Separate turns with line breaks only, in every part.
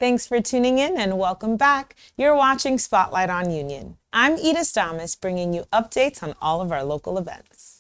Thanks for tuning in and welcome back. You're watching Spotlight on Union. I'm Edith Damas, bringing you updates on all of our local events.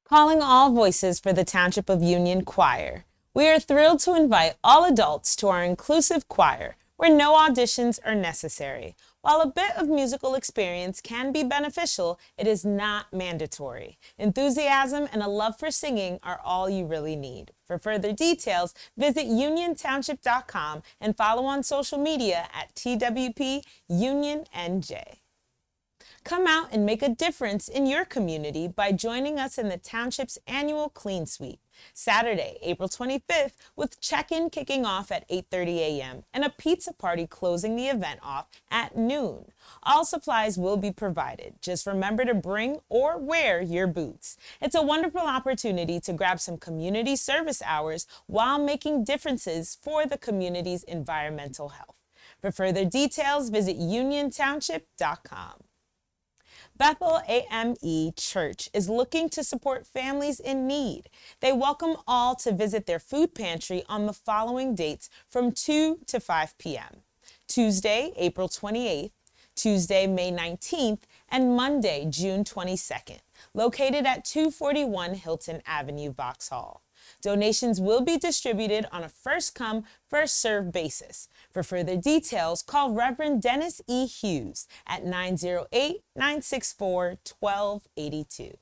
Calling all voices for the Township of Union Choir. We are thrilled to invite all adults to our inclusive choir, where no auditions are necessary. While a bit of musical experience can be beneficial, it is not mandatory. Enthusiasm and a love for singing are all you really need. For further details, visit uniontownship.com and follow on social media at TWP Union NJ. Come out and make a difference in your community by joining us in the Township's annual Clean Sweep, Saturday, April 25th, with check-in kicking off at 8:30 a.m. and a pizza party closing the event off at noon. All supplies will be provided. Just remember to bring or wear your boots. It's a wonderful opportunity to grab some community service hours while making differences for the community's environmental health. For further details, visit uniontownship.com. Bethel AME Church is looking to support families in need. They welcome all to visit their food pantry on the following dates from 2 to 5 p.m. Tuesday, April 28th, Tuesday, May 19th, and Monday, June 22nd, located at 241 Hilton Avenue, Vauxhall. Donations will be distributed on a first-come, first-served basis. For further details, call Reverend Dennis E. Hughes at 908-964-1282.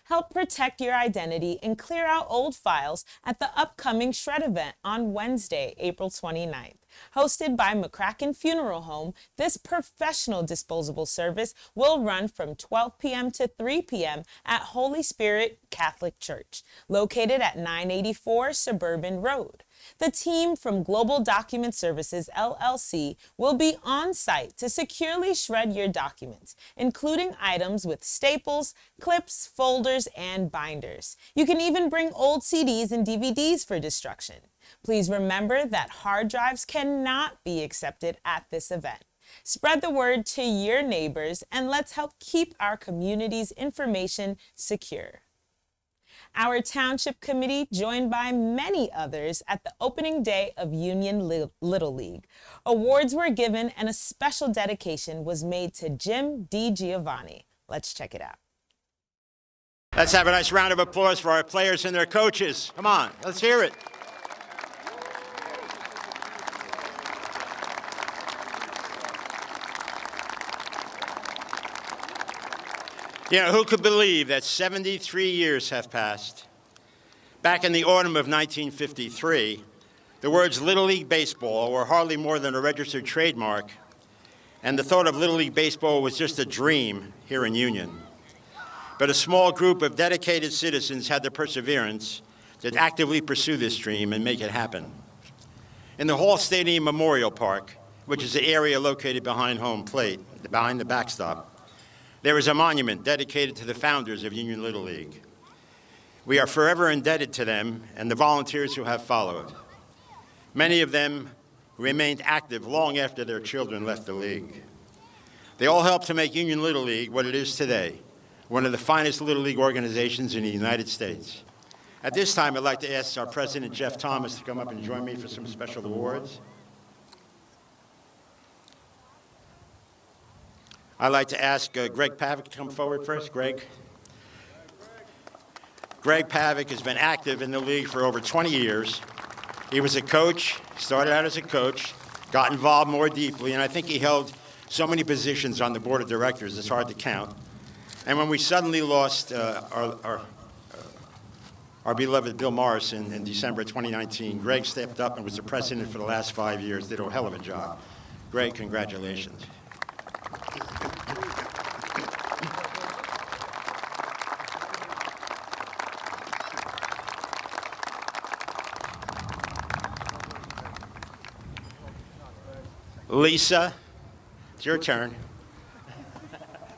Help protect your identity and clear out old files at the upcoming Shred event on Wednesday, April 29th. Hosted by McCracken Funeral Home, this professional disposable service will run from 12 p.m. to 3 p.m. at Holy Spirit Catholic Church, located at 984 Suburban Road. The team from Global Document Services, LLC, will be on site to securely shred your documents, including items with staples, clips, folders, and binders. You can even bring old CDs and DVDs for destruction. Please remember that hard drives cannot be accepted at this event. Spread the word to your neighbors and let's help keep our community's information secure. Our Township Committee joined by many others at the opening day of Union Little League. Awards were given and a special dedication was made to Jim D. Giovanni. Let's check it out.
Let's have a nice round of applause for our players and their coaches. Come on, let's hear it. You know, who could believe that 73 years have passed? Back in the autumn of 1953, the words Little League Baseball were hardly more than a registered trademark, and the thought of Little League Baseball was just a dream here in Union. But a small group of dedicated citizens had the perseverance to actively pursue this dream and make it happen. In the Hall Stadium Memorial Park, which is the area located behind home plate, behind the backstop, there is a monument dedicated to the founders of Union Little League. We are forever indebted to them and the volunteers who have followed. Many of them remained active long after their children left the league. They all helped to make Union Little League what it is today, one of the finest Little League organizations in the United States. At this time, I'd like to ask our president, Jeff Thomas, to come up and join me for some special awards. I'd like to ask Greg Pavick to come forward first. Greg Pavick has been active in the league for over 20 years. He was a coach, started out as a coach, got involved more deeply, and I think he held so many positions on the board of directors, it's hard to count. And when we suddenly lost our beloved Bill Morrison in December 2019, Greg stepped up and was the president for the last 5 years, did a hell of a job. Greg, congratulations. Lisa, it's your turn.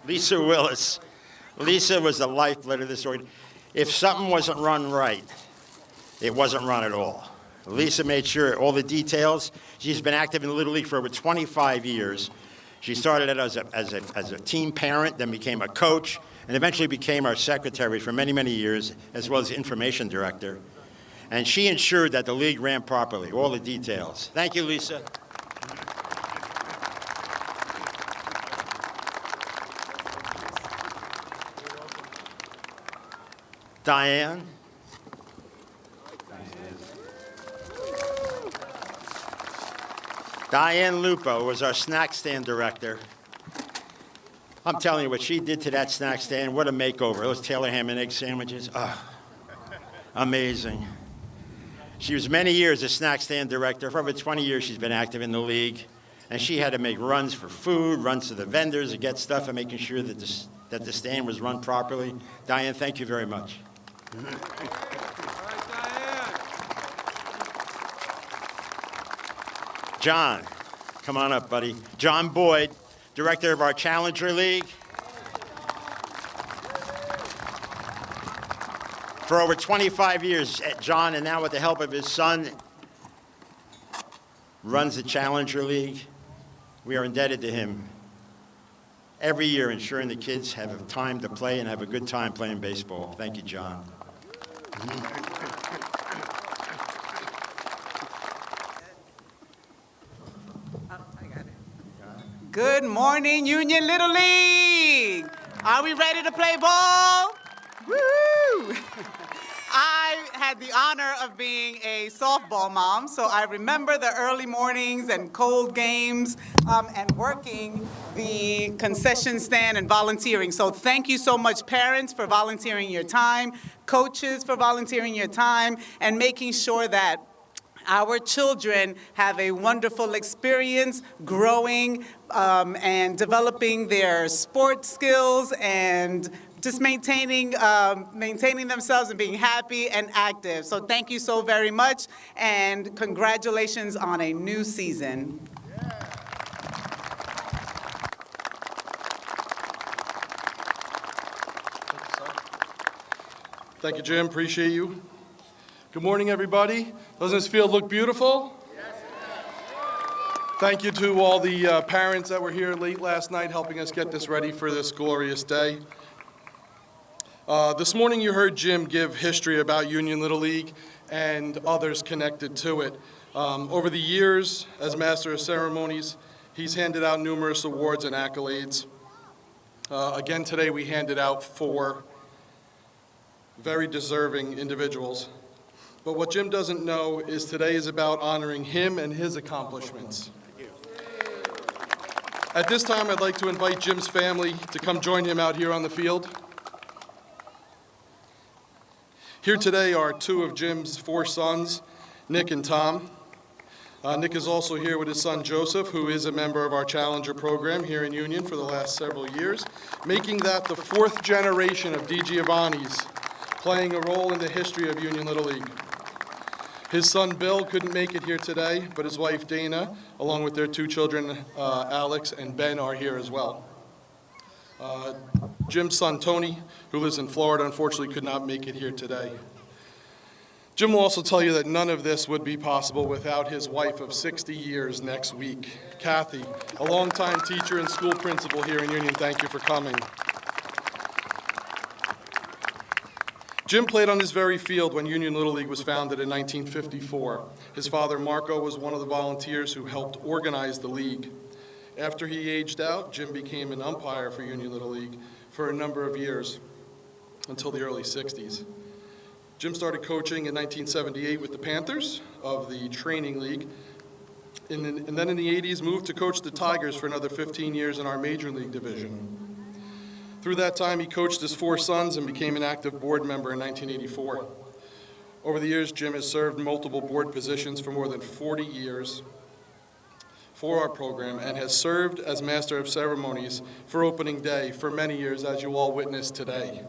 Lisa Willis. Lisa was the lifeblood of this organ. If something wasn't run right, it wasn't run at all. Lisa made sure all the details. She's been active in the Little League for over 25 years. She started it as a team parent, then became a coach, and eventually became our secretary for many, many years, as well as information director. And she ensured that the league ran properly, all the details. Thank you, Lisa. Diane. Diane Lupo was our snack stand director. I'm telling you what she did to that snack stand, what a makeover. Those Taylor ham and egg sandwiches, amazing. She was many years a snack stand director. For over 20 years she's been active in the league. And she had to make runs for food, runs to the vendors to get stuff, and making sure that the stand was run properly. Diane, thank you very much.
All right, Diane.
John, come on up, buddy. John Boyd, director of our Challenger League. For over 25 years, John, and now with the help of his son, runs the Challenger League. We are indebted to him every year, ensuring the kids have time to play and have a good time playing baseball. Thank you, John.
Good morning, Union Little League. Are we ready to play ball? Woo! I had the honor of being a softball mom, so I remember the early mornings and cold games and working the concession stand and volunteering. So thank you so much, parents, for volunteering your time, coaches for volunteering your time, and making sure that our children have a wonderful experience growing and developing their sports skills and just maintaining themselves and being happy and active. So thank you so very much, and congratulations on a new season.
Thank you, Jim. Appreciate you. Good morning, everybody. Doesn't this field look beautiful? Thank you to all the parents that were here late last night helping us get this ready for this glorious day. This morning you heard Jim give history about Union Little League and others connected to it. Over the years, as Master of Ceremonies, he's handed out numerous awards and accolades. Again, today we handed out 4 very deserving individuals. But what Jim doesn't know is today is about honoring him and his accomplishments. At this time, I'd like to invite Jim's family to come join him out here on the field. Here today are 2 of Jim's 4 sons, Nick and Tom. Nick is also here with his son Joseph, who is a member of our Challenger program here in Union for the last several years, making that the 4th generation of DiGiovanni's playing a role in the history of Union Little League. His son Bill couldn't make it here today, but his wife Dana, along with their 2 children, Alex and Ben, are here as well. Jim's son Tony, who lives in Florida, unfortunately could not make it here today. Jim will also tell you that none of this would be possible without his wife of 60 years next week, Kathy, a longtime teacher and school principal here in Union. Thank you for coming. Jim played on this very field when Union Little League was founded in 1954. His father, Marco, was one of the volunteers who helped organize the league. After he aged out, Jim became an umpire for Union Little League for a number of years, until the early 60s. Jim started coaching in 1978 with the Panthers of the Training League, and then in the 80s moved to coach the Tigers for another 15 years in our Major League division. Through that time, he coached his 4 sons and became an active board member in 1984. Over the years, Jim has served multiple board positions for more than 40 years for our program and has served as Master of Ceremonies for opening day for many years, as you all witnessed today.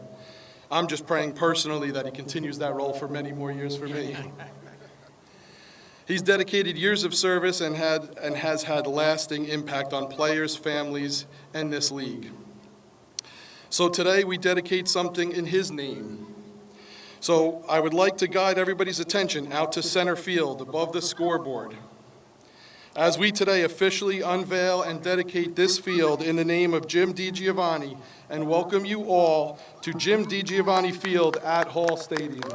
I'm just praying personally that he continues that role for many more years for me. He's dedicated years of service and has had lasting impact on players, families, and this league. So today we dedicate something in his name. So I would like to guide everybody's attention out to center field above the scoreboard, as we today officially unveil and dedicate this field in the name of Jim DiGiovanni, and welcome you all to Jim DiGiovanni Field at Hall Stadium.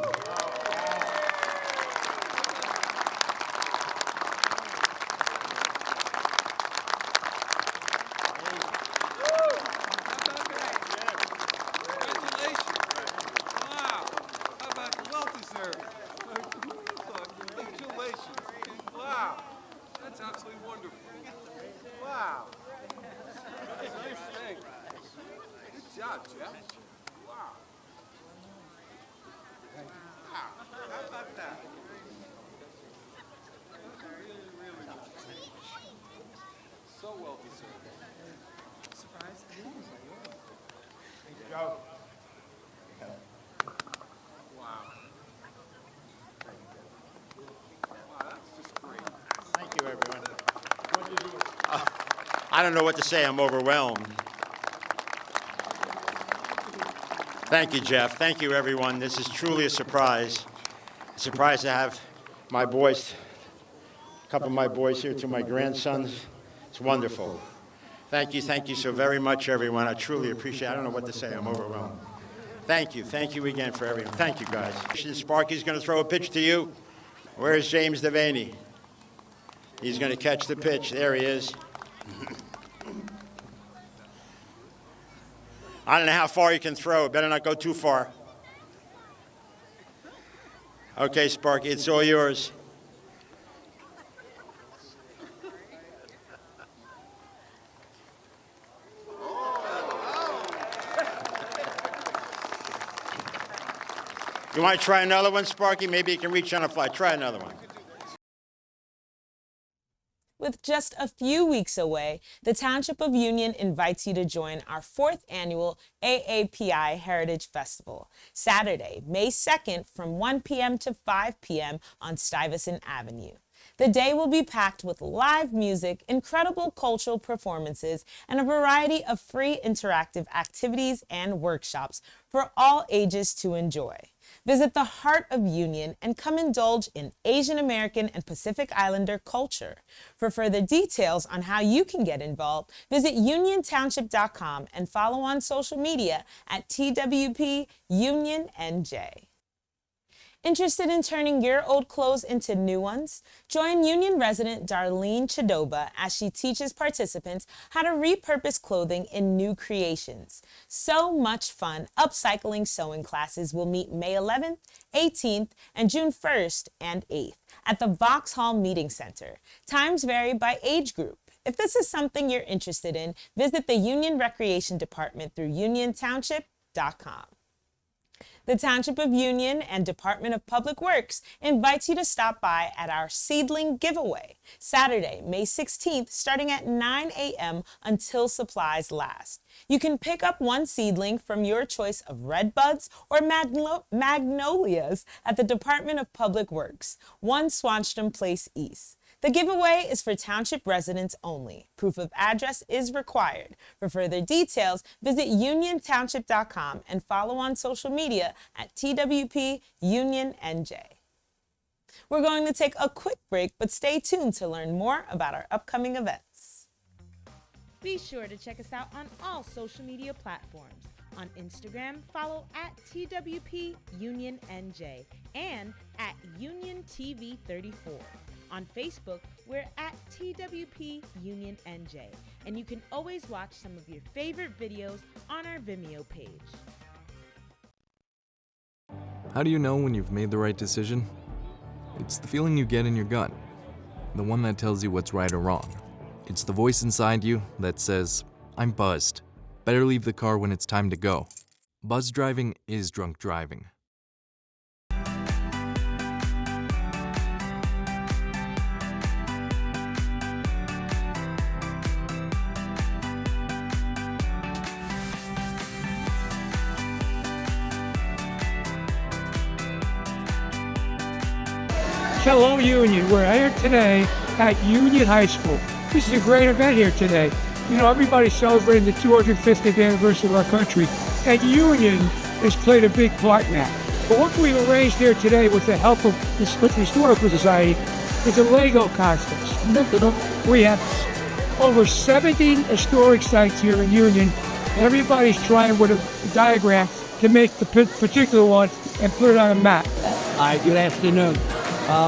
Thank you, everyone. I don't know what to say. I'm overwhelmed. Thank you, Jeff. Thank you, everyone. This is truly a surprise. A surprise to have my boys, a couple of my boys here, to my grandsons. It's wonderful. Thank you so very much, everyone. I truly appreciate it. I don't know what to say. I'm overwhelmed. Thank you again for everything. Thank you, guys. Sparky's going to throw a pitch to you. Where's James Devaney? He's going to catch the pitch. There he is. I don't know how far you can throw. Better not go too far. Okay, Sparky, it's all yours. You want to try another one, Sparky? Maybe you can reach on a fly. Try another one.
With just a few weeks away, the Township of Union invites you to join our 4th annual AAPI Heritage Festival, Saturday, May 2nd from 1 p.m. to 5 p.m. on Stuyvesant Avenue. The day will be packed with live music, incredible cultural performances, and a variety of free interactive activities and workshops for all ages to enjoy. Visit the heart of Union and come indulge in Asian American and Pacific Islander culture. For further details on how you can get involved, visit uniontownship.com and follow on social media at TWP Union NJ. Interested in turning your old clothes into new ones? Join Union resident Darlene Chadoba as she teaches participants how to repurpose clothing in new creations. So much fun upcycling sewing classes will meet May 11th, 18th, and June 1st and 8th at the Vauxhall Meeting Center. Times vary by age group. If this is something you're interested in, visit the Union Recreation Department through uniontownship.com. The Township of Union and Department of Public Works invites you to stop by at our Seedling Giveaway, Saturday, May 16th, starting at 9 a.m. until supplies last. You can pick up one seedling from your choice of red buds or magnolias at the Department of Public Works, 1 Swanstrom Place East. The giveaway is for Township residents only. Proof of address is required. For further details, visit uniontownship.com and follow on social media at TWP Union NJ. We're going to take a quick break, but stay tuned to learn more about our upcoming events. Be sure to check us out on all social media platforms. On Instagram, follow at TWP Union NJ and at Union TV 34. On Facebook, we're at TWP Union NJ, and you can always watch some of your favorite videos on our Vimeo page.
How do you know when you've made the right decision? It's the feeling you get in your gut, the one that tells you what's right or wrong. It's the voice inside you that says, I'm buzzed. Better leave the car when it's time to go. Buzz driving is drunk driving.
Hello, Union. We're here today at Union High School. This is a great event here today. You know, everybody's celebrating the 250th anniversary of our country, and Union has played a big part in that. But what we've arranged here today with the help of the Historical Society is a Lego contest. We have over 70 historic sites here in Union. Everybody's trying with a diagram to make the particular one and put it on a map.
Hi, good afternoon.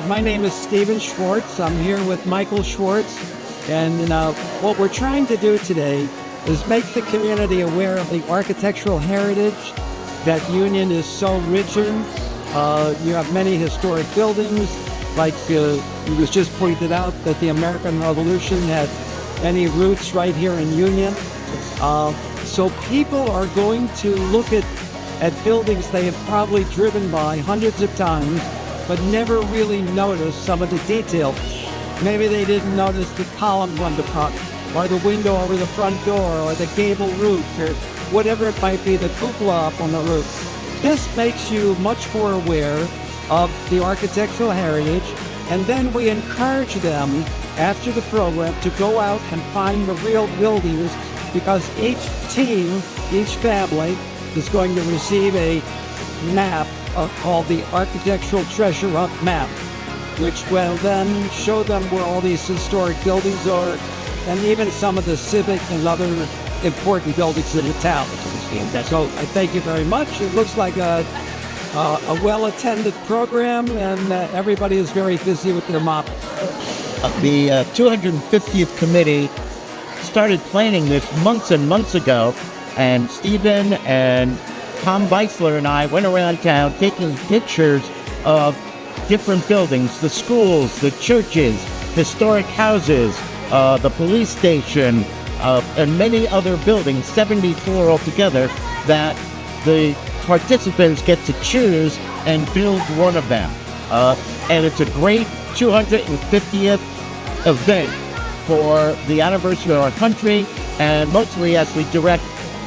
My name is Steven Schwartz. I'm here with Michael Schwartz. And what we're trying to do today is make the community aware of the architectural heritage that Union is so rich in. You have many historic buildings, like it was just pointed out that the American Revolution had many roots right here in Union. So people are going to look at buildings they have probably driven by hundreds of times, but never really noticed some of the details. Maybe they didn't notice the columns on the front, or the window over the front door, or the gable roof, or whatever it might be, the cupola up on the roof. This makes you much more aware of the architectural heritage, and then we encourage them after the program to go out and find the real buildings, because each team, each family, is going to receive a map called the Architectural Treasure Hunt Map, which will then show them where all these historic buildings are, and even some of the civic and other important buildings in the town. So I thank you very much. It looks like a well-attended program, and everybody is very busy with their mop.
The 250th committee started planning this months and months ago, and Stephen and Tom Beisler and I went around town taking pictures of different buildings, the schools, the churches, historic houses, the police station, and many other buildings, 74 altogether, that the participants get to choose and build one of them. And it's a great 250th event for the anniversary of our country, and mostly as we direct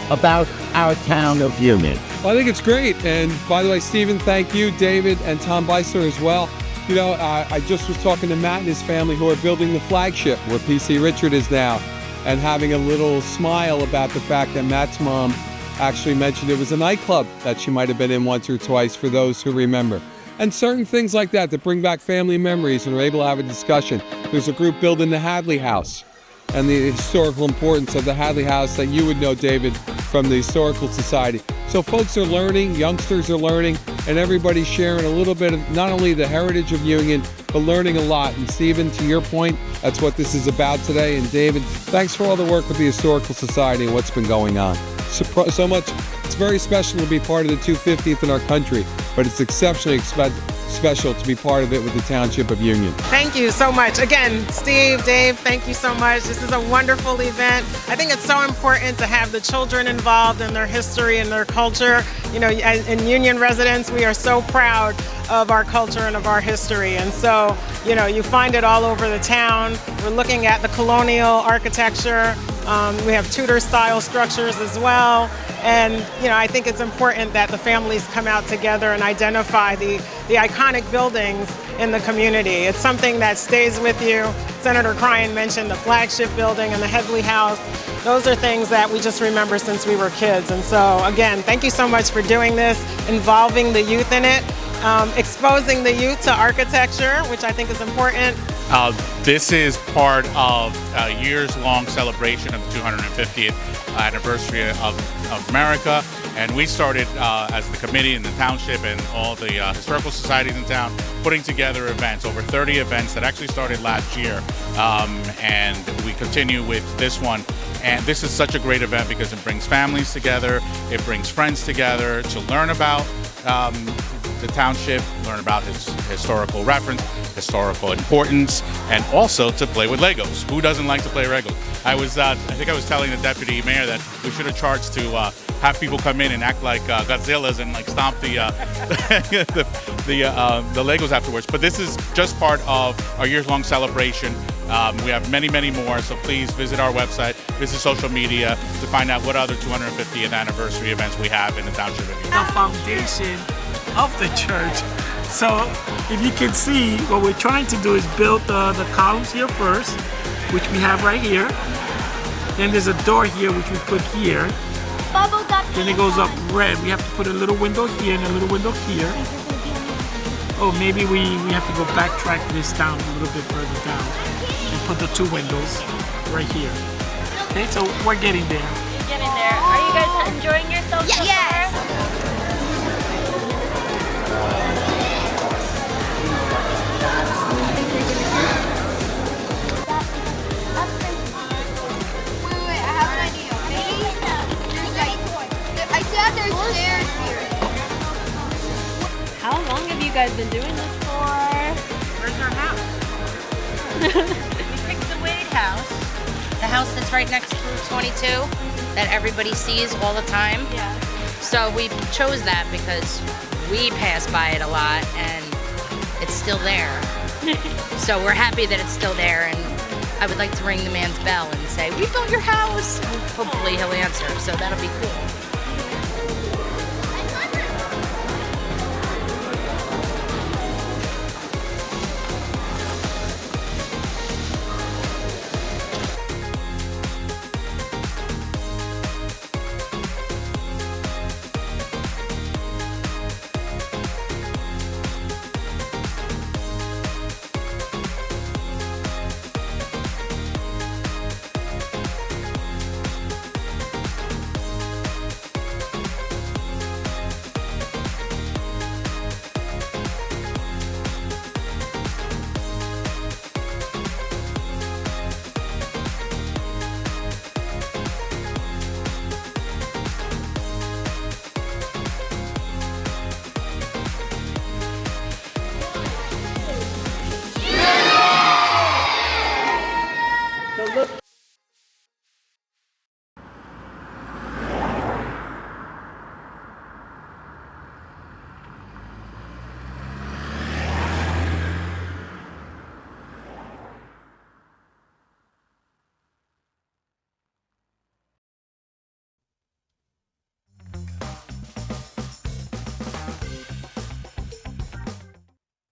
about our town of Union.
Well, I think it's great. And by the way, Stephen, thank you, David and Tom Beisler as well. You know, I just was talking to Matt and his family who are building the flagship where PC Richard is now, and having a little smile about the fact that Matt's mom actually mentioned it was a nightclub that she might have been in once or twice, for those who remember. And certain things like that bring back family memories, and are able to have a discussion. There's a group building the Hadley House and the historical importance of the Hadley House that you would know, David, from the Historical Society. So folks are learning, youngsters are learning, and everybody's sharing a little bit of not only the heritage of Union, but learning a lot. And Stephen, to your point, that's what this is about today. And David, thanks for all the work with the Historical Society and what's been going on. So much. It's very special to be part of the 250th in our country, but it's exceptionally special to be part of it with the Township of Union.
Thank you so much. Again, Steve, Dave, thank you so much. This is a wonderful event. I think it's so important to have the children involved in their history and their culture. You know, in Union residents, we are so proud of our culture and of our history. And so, you know, you find it all over the town. We're looking at the colonial architecture. We have Tudor-style structures as well. And, you know, I think it's important that the families come out together and identify the iconic buildings in the community. It's something that stays with you. Senator Cryan mentioned the flagship building and the Headley House. Those are things that we just remember since we were kids. And so, again, thank you so much for doing this, involving the youth in it, exposing the youth to architecture, which I think is important.
This is part of a years-long celebration of the 250th anniversary of America, and we started as the committee in the township and all the historical societies in town putting together events, over 30 events that actually started last year, and we continue with this one. And this is such a great event because it brings families together, it brings friends together to learn about the township, learn about its historical reference, historical importance, and also to play with Legos. Who doesn't like to play Legos? I think I was telling the deputy mayor that we should have charged to have people come in and act like Godzillas and like stomp the Legos afterwards. But this is just part of our years-long celebration. We have many, many more, so please visit our website, visit social media to find out what other 250th anniversary events we have in the township.
The foundation of the church
So if you can see, what we're trying to do is build the columns here first, which we have right here. Then there's a door here, which we put here. Then it goes up red. We have to put a little window here and a little window here. Oh, maybe we have to go backtrack this down a little bit further down and put the 2 windows right here. Okay, so we're getting there.
You're getting there. Are you guys enjoying yourselves so far? How long have you guys been doing this for?
Where's our house? We picked the Wade house, the house that's right next to Route 22 that everybody sees all the time.
Yeah.
So we chose that because we pass by it a lot and it's still there. So we're happy that it's still there, and I would like to ring the man's bell and say, "We built your house." Hopefully he'll answer, so that'll be cool.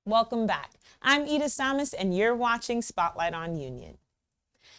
Welcome back. I'm Ida Stamas, and you're watching Spotlight on Union.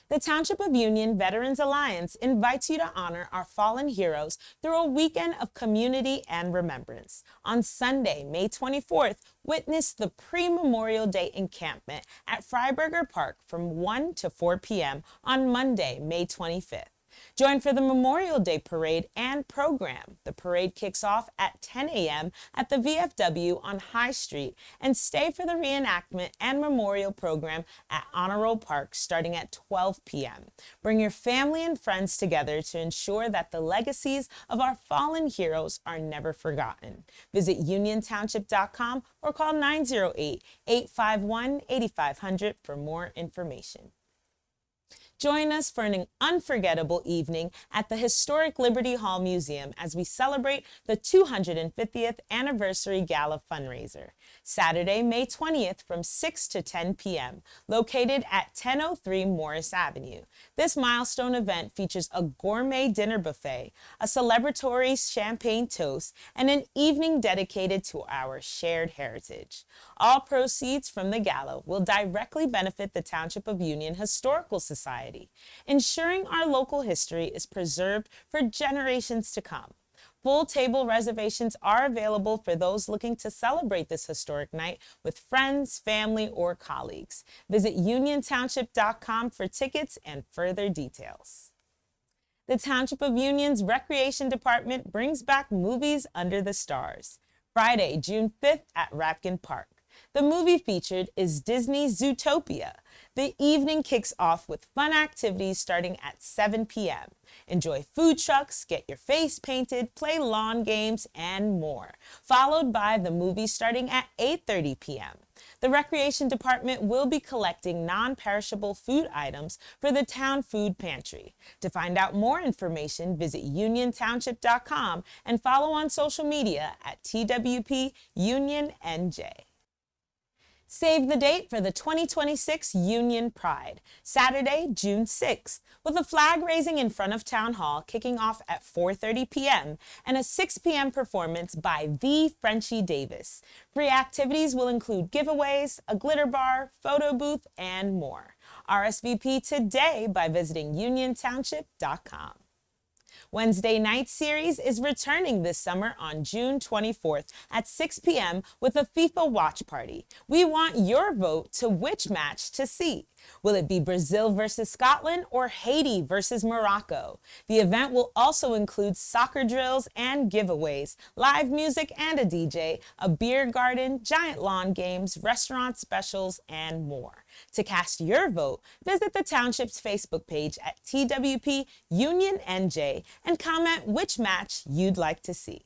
The Township of Union Veterans Alliance invites you to honor our fallen heroes through a weekend of community and remembrance. On Sunday, May 24th, witness the pre-Memorial Day encampment at Freiberger Park from 1 to 4 p.m. on Monday, May 25th. Join for the Memorial Day Parade and program. The parade kicks off at 10 a.m. at the VFW on High Street, and stay for the reenactment and memorial program at Honor Roll Park starting at 12 p.m. Bring your family and friends together to ensure that the legacies of our fallen heroes are never forgotten. Visit uniontownship.com or call 908-851-8500 for more information. Join us for an unforgettable evening at the historic Liberty Hall Museum as we celebrate the 250th Anniversary Gala fundraiser. Saturday, May 20th from 6 to 10 p.m., located at 1003 Morris Avenue. This milestone event features a gourmet dinner buffet, a celebratory champagne toast, and an evening dedicated to our shared heritage. All proceeds from the gala will directly benefit the Township of Union Historical Society, ensuring our local history is preserved for generations to come. Full table reservations are available for those looking to celebrate this historic night with friends, family, or colleagues. Visit uniontownship.com for tickets and further details. The Township of Union's Recreation Department brings back Movies Under the Stars. Friday, June 5th at Rapkin Park. The movie featured is Disney's Zootopia. The evening kicks off with fun activities starting at 7 p.m. Enjoy food trucks, get your face painted, play lawn games, and more, followed by the movie starting at 8:30 p.m. The Recreation Department will be collecting non-perishable food items for the town food pantry. To find out more information, visit uniontownship.com and follow on social media at TWP Union NJ. Save the date for the 2026 Union Pride, Saturday, June 6th, with a flag raising in front of Town Hall kicking off at 4:30 p.m. and a 6 p.m. performance by the Frenchie Davis. Free activities will include giveaways, a glitter bar, photo booth, and more. RSVP today by visiting uniontownship.com. Wednesday Night Series is returning this summer on June 24th at 6 p.m. with a FIFA watch party. We want your vote to which match to see. Will it be Brazil versus Scotland or Haiti versus Morocco? The event will also include soccer drills and giveaways, live music and a DJ, a beer garden, giant lawn games, restaurant specials, and more. To cast your vote, visit the Township's Facebook page at TWP Union NJ and comment which match you'd like to see.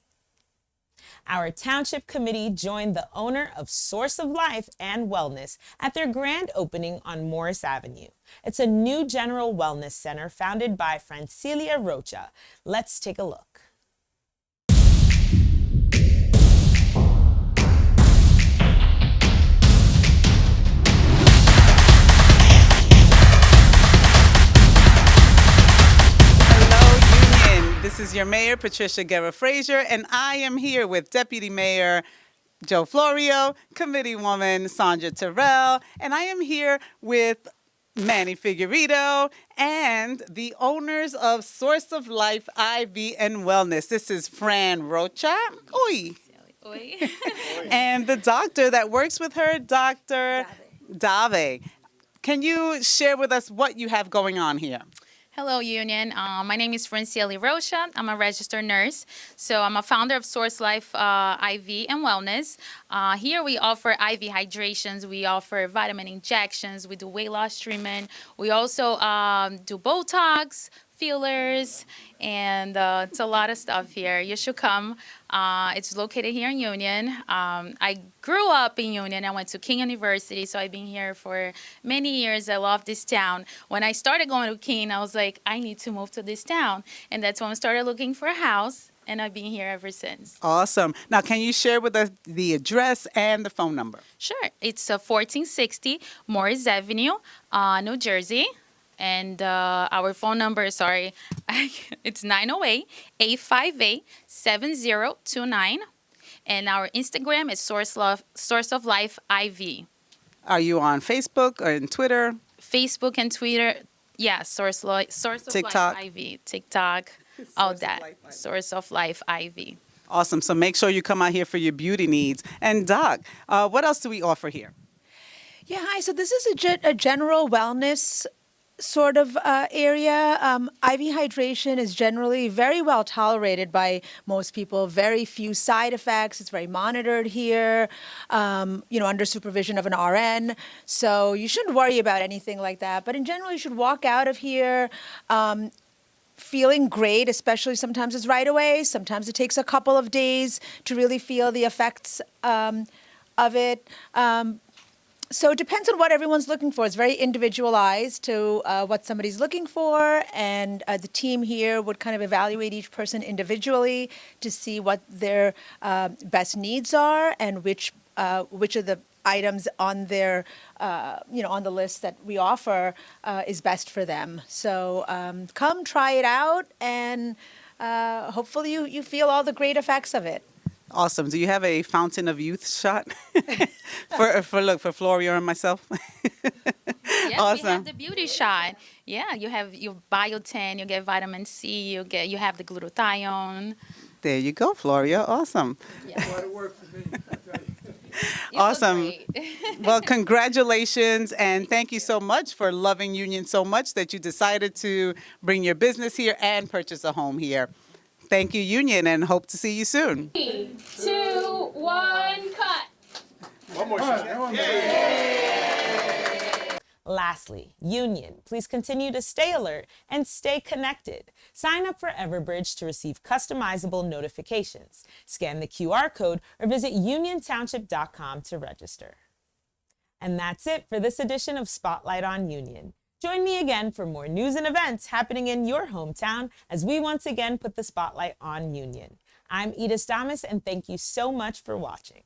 Our Township Committee joined the owner of Source of Life and Wellness at their grand opening on Morris Avenue. It's a new general wellness center founded by Francilia Rocha. Let's take a look.
This is your Mayor, Patricia Guerra Frazier, and I am here with Deputy Mayor Joe Florio, Committee Woman Sandra Terrell, and I am here with Manny Figueredo and the owners of Source of Life IV and Wellness. This is Fran Rocha. Oi.
Oi.
And the doctor that works with her, Dr. Dave. Can you share with us what you have going on here?
Hello, Union. My name is Francilia Rocha. I'm a registered nurse. So I'm a founder of Source Life IV and Wellness. Here we offer IV hydrations. We offer vitamin injections. We do weight loss treatment. We also do Botox, fillers, and it's a lot of stuff here. You should come. It's located here in Union. I grew up in Union. I went to King University, so I've been here for many years. I love this town. When I started going to King, I was like, I need to move to this town. And that's when I started looking for a house, and I've been here ever since.
Awesome. Now, can you share with us the address and the phone number?
Sure. It's 1460 Morris Avenue, New Jersey. And our phone number, it's 908-858-7029. And our Instagram is Source of Life IV.
Are you on Facebook or in Twitter?
Facebook and Twitter, yeah, Source of
TikTok.
Life IV. TikTok, all that. Source of Life IV.
Awesome. So make sure you come out here for your beauty needs. And Doc, what else do we offer here?
Yeah, hi. So this is a general wellness sort of area. IV hydration is generally very well tolerated by most people. Very few side effects. It's very monitored here, under supervision of an RN. So you shouldn't worry about anything like that. But in general, you should walk out of here feeling great, especially sometimes it's right away. Sometimes it takes a couple of days to really feel the effects of it. So it depends on what everyone's looking for. It's very individualized to what somebody's looking for, and the team here would kind of evaluate each person individually to see what their best needs are and which of the items on their, on the list that we offer is best for them. So come try it out, and hopefully you feel all the great effects of it.
Awesome. Do you have a fountain of youth shot for Florio and myself?
Yeah,
Awesome.
we have the beauty shot. Yeah, you have your biotin, you get vitamin C, you have the glutathione.
There you go, Florio. Awesome.
Yeah.
Awesome. Well, congratulations, and thank you so much for loving Union so much that you decided to bring your business here and purchase a home here. Thank you, Union, and hope to see you soon.
3, 2, 1, cut.
One more shot.
Lastly, Union, please continue to stay alert and stay connected. Sign up for Everbridge to receive customizable notifications. Scan the QR code or visit uniontownship.com to register. And that's it for this edition of Spotlight on Union. Join me again for more news and events happening in your hometown as we once again put the spotlight on Union. I'm Edith Damas, and thank you so much for watching.